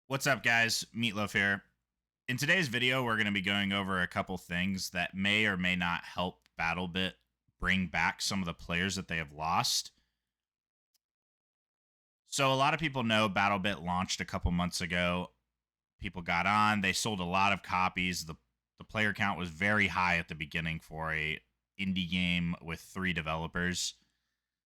What's up, guys? Meatloaf here. In today's video, we're going to be going over a couple things that may or may not help BattleBit bring back some of the players that they have lost. So, a lot of people know BattleBit launched a couple months ago. People got on, they sold a lot of copies. The player count was very high at the beginning for a indie game with 3 developers.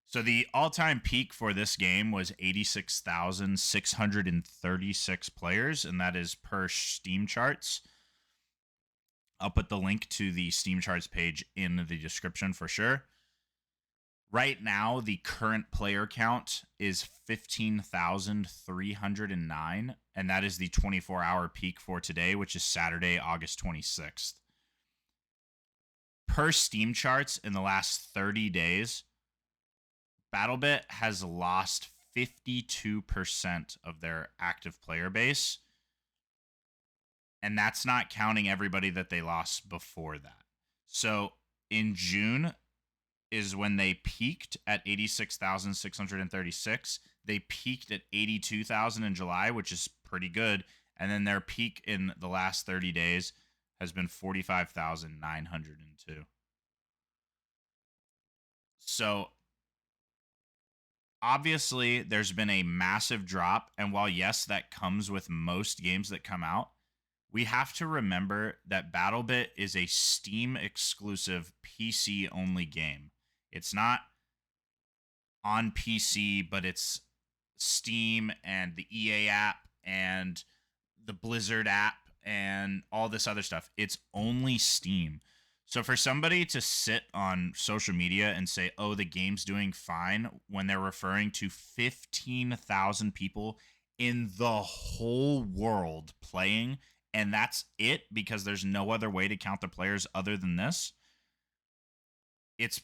So the all-time peak for this game was 86,636 players, and that is per Steam charts. I'll put the link to the Steam charts page in the description for sure. Right now, the current player count is 15,309, and that is the 24-hour peak for today, which is Saturday, August 26th. Per Steam charts in the last 30 days, BattleBit has lost 52% of their active player base. And that's not counting everybody that they lost before that. So in June is when they peaked at 86,636. They peaked at 82,000 in July, which is pretty good. And then their peak in the last 30 days has been 45,902. So obviously there's been a massive drop, and while yes, that comes with most games that come out, we have to remember that BattleBit is a Steam exclusive PC only game. It's not on PC, but it's Steam and the EA app and the Blizzard app and all this other stuff. It's only Steam. So for somebody to sit on social media and say, "Oh, the game's doing fine," when they're referring to 15,000 people in the whole world playing, and that's it because there's no other way to count the players other than this, it's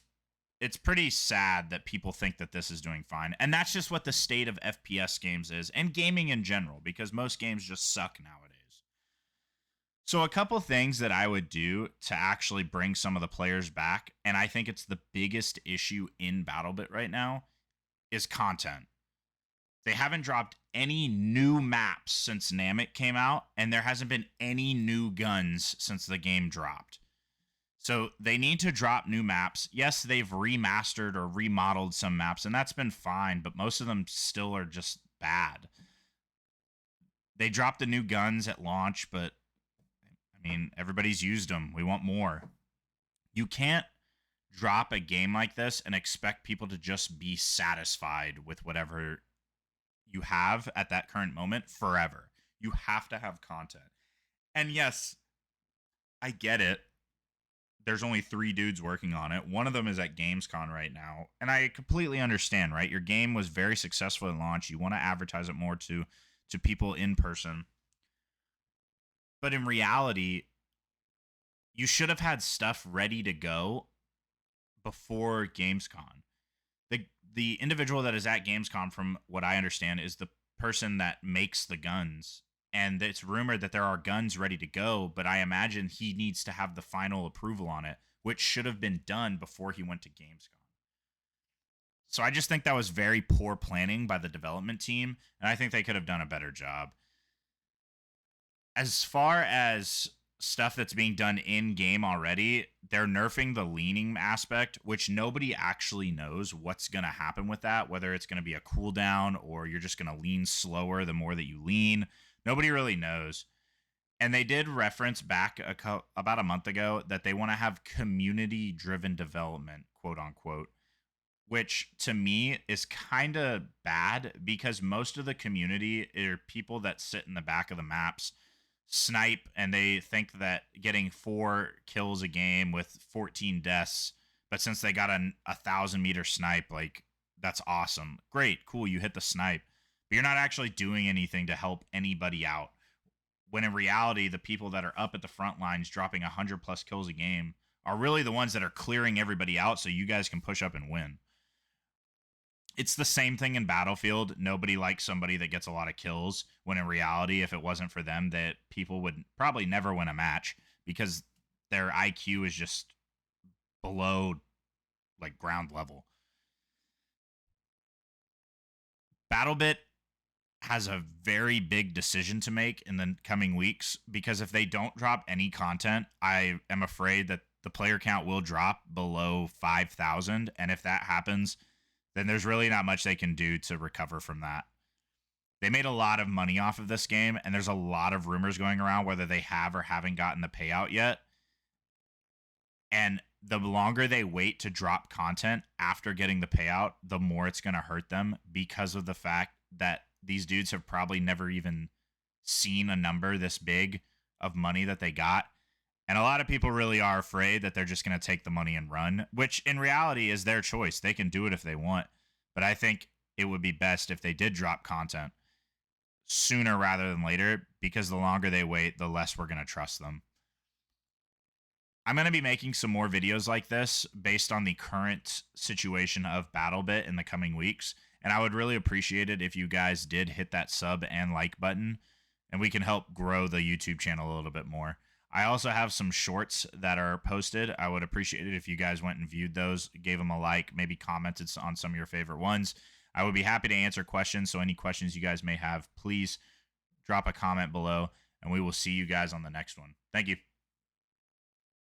pretty sad that people think that this is doing fine. And that's just what the state of FPS games is, and gaming in general, because most games just suck nowadays. So a couple things that I would do to actually bring some of the players back, and I think it's the biggest issue in BattleBit right now, is content. They haven't dropped any new maps since Namek came out, and there hasn't been any new guns since the game dropped. So they need to drop new maps. Yes, they've remastered or remodeled some maps, and that's been fine, but most of them still are just bad. They dropped the new guns at launch, but I mean, everybody's used them. We want more. You can't drop a game like this and expect people to just be satisfied with whatever you have at that current moment forever. You have to have content. And yes, I get it. There's only 3 dudes working on it. One of them is at Gamescom right now. And I completely understand, right? Your game was very successful at launch. You want to advertise it more to people in person. But in reality, you should have had stuff ready to go before Gamescom. The individual that is at Gamescom, from what I understand, is the person that makes the guns. And it's rumored that there are guns ready to go, but I imagine he needs to have the final approval on it, which should have been done before he went to Gamescom. So I just think that was very poor planning by the development team, and I think they could have done a better job. As far as stuff that's being done in game already, they're nerfing the leaning aspect, which nobody actually knows what's going to happen with that, whether it's going to be a cooldown or you're just going to lean slower the more that you lean. Nobody really knows. And they did reference back about a month ago that they want to have community driven development, quote unquote, which to me is kind of bad because most of the community are people that sit in the back of the maps, snipe, and they think that getting 4 kills a game with 14 deaths, but since they got a 1,000-meter snipe, like, that's awesome. Great, cool, you hit the snipe. But you're not actually doing anything to help anybody out. When in reality, the people that are up at the front lines dropping 100 plus kills a game are really the ones that are clearing everybody out so you guys can push up and win. It's the same thing in Battlefield. Nobody likes somebody that gets a lot of kills, when in reality, if it wasn't for them, that people would probably never win a match because their IQ is just below like ground level. BattleBit has a very big decision to make in the coming weeks, because if they don't drop any content, I am afraid that the player count will drop below 5,000. And if that happens, then there's really not much they can do to recover from that. They made a lot of money off of this game, and there's a lot of rumors going around whether they have or haven't gotten the payout yet. And the longer they wait to drop content after getting the payout, the more it's going to hurt them, because of the fact that these dudes have probably never even seen a number this big of money that they got. And a lot of people really are afraid that they're just going to take the money and run, which in reality is their choice. They can do it if they want. But I think it would be best if they did drop content sooner rather than later, because the longer they wait, the less we're going to trust them. I'm going to be making some more videos like this based on the current situation of BattleBit in the coming weeks. And I would really appreciate it if you guys did hit that sub and like button, and we can help grow the YouTube channel a little bit more. I also have some shorts that are posted. I would appreciate it if you guys went and viewed those, gave them a like, maybe commented on some of your favorite ones. I would be happy to answer questions. So any questions you guys may have, please drop a comment below, and we will see you guys on the next one. Thank you.